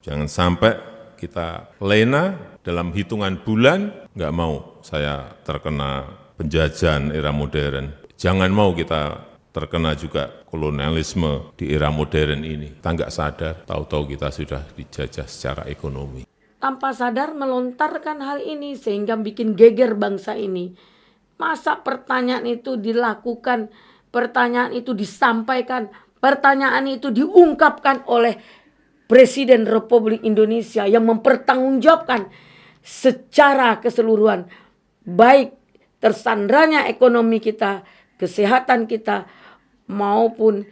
Jangan sampai kita lena dalam hitungan bulan, nggak mau saya terkena penjajahan era modern. Jangan mau kita terkena juga kolonialisme di era modern ini. Kita nggak sadar, tahu-tahu kita sudah dijajah secara ekonomi. Tanpa sadar melontarkan hal ini sehingga bikin geger bangsa ini. Masa pertanyaan itu dilakukan, pertanyaan itu disampaikan, pertanyaan itu diungkapkan oleh Presiden Republik Indonesia yang mempertanggungjawabkan secara keseluruhan, baik tersandranya ekonomi kita, kesehatan kita, maupun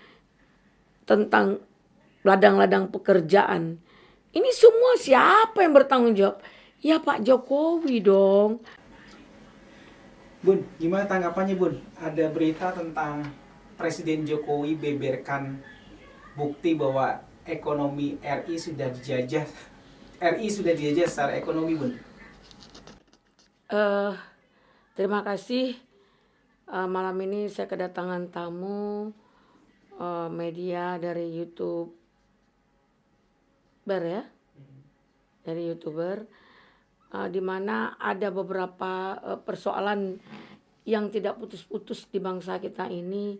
tentang ladang-ladang pekerjaan. Ini semua siapa yang bertanggung jawab? Ya Pak Jokowi dong. Bun, gimana tanggapannya Bun? Ada berita tentang Presiden Jokowi beberkan bukti bahwa ekonomi RI sudah dijajah secara ekonomi, Bun. Terima kasih. Malam ini saya kedatangan tamu media dari YouTuber ya, dari YouTuber, di mana ada beberapa persoalan yang tidak putus-putus di bangsa kita ini,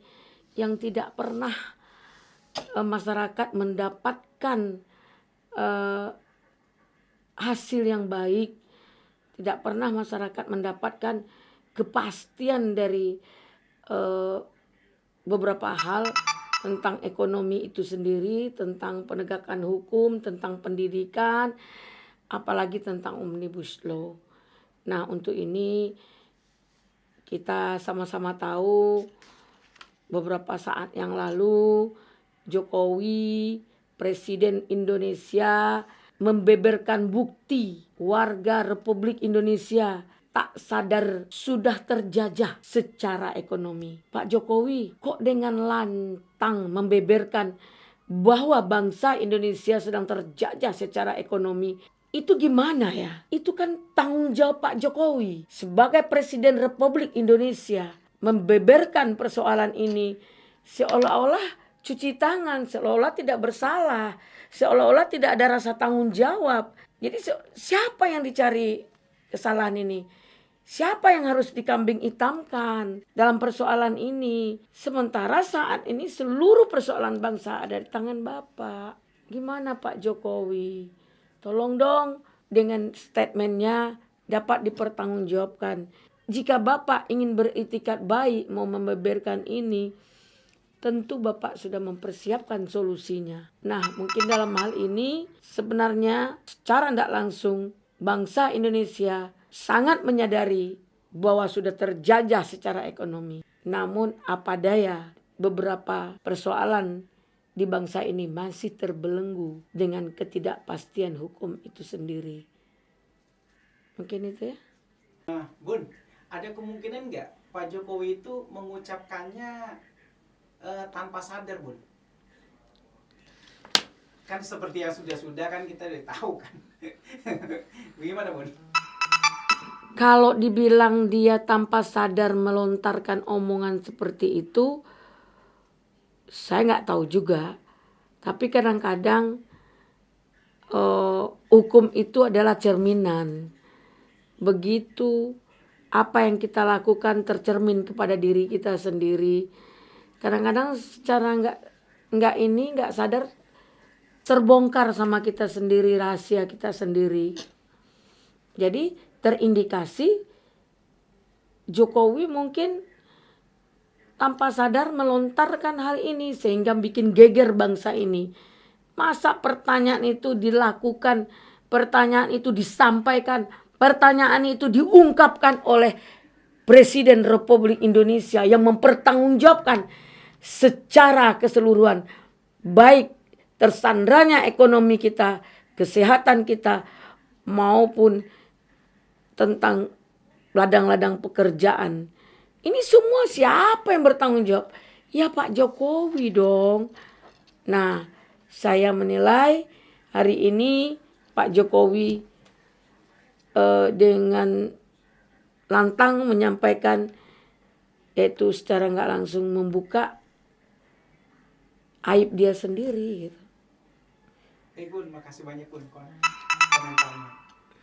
yang tidak pernah masyarakat mendapatkan hasil yang baik, tidak pernah masyarakat mendapatkan kepastian dari beberapa hal tentang ekonomi itu sendiri, tentang penegakan hukum, tentang pendidikan, apalagi tentang Omnibus Law. Nah, untuk ini kita sama-sama tahu beberapa saat yang lalu Jokowi, Presiden Indonesia, membeberkan bukti warga Republik Indonesia tak sadar sudah terjajah secara ekonomi. Pak Jokowi kok dengan lantang membeberkan bahwa bangsa Indonesia sedang terjajah secara ekonomi. Itu gimana ya? Itu kan tanggung jawab Pak Jokowi sebagai Presiden Republik Indonesia membeberkan persoalan ini seolah-olah cuci tangan, seolah-olah tidak bersalah, seolah-olah tidak ada rasa tanggung jawab. Jadi siapa yang dicari kesalahan ini? Siapa yang harus dikambing hitamkan dalam persoalan ini? Sementara saat ini seluruh persoalan bangsa ada di tangan Bapak. Gimana Pak Jokowi? Tolong dong dengan statementnya dapat dipertanggungjawabkan. Jika Bapak ingin beritikat baik mau membeberkan ini, tentu Bapak sudah mempersiapkan solusinya. Nah, mungkin dalam hal ini sebenarnya secara tidak langsung bangsa Indonesia sangat menyadari bahwa sudah terjajah secara ekonomi. Namun apa daya beberapa persoalan di bangsa ini masih terbelenggu dengan ketidakpastian hukum itu sendiri. Mungkin itu ya. Nah, Bun, ada kemungkinan nggak Pak Jokowi itu mengucapkannya tanpa sadar, Bun? Kan seperti yang sudah-sudah kan kita udah tahu kan. Bagaimana, Bun? Kalau dibilang dia tanpa sadar melontarkan omongan seperti itu, saya nggak tahu juga. Tapi kadang-kadang hukum itu adalah cerminan. Begitu apa yang kita lakukan tercermin kepada diri kita sendiri. Kadang-kadang secara nggak sadar terbongkar sama kita sendiri, rahasia kita sendiri. Jadi terindikasi Jokowi mungkin tanpa sadar melontarkan hal ini sehingga bikin geger bangsa ini. Masa pertanyaan itu dilakukan, pertanyaan itu disampaikan, pertanyaan itu diungkapkan oleh Presiden Republik Indonesia yang mempertanggungjawabkan secara keseluruhan, baik tersandranya ekonomi kita, kesehatan kita, maupun tentang ladang-ladang pekerjaan. Ini semua siapa yang bertanggung jawab? Ya Pak Jokowi dong. Nah, saya menilai hari ini Pak Jokowi dengan lantang menyampaikan, yaitu secara nggak langsung membuka aib dia sendiri gitu. Bun, makasih banyak Bun komentarnya.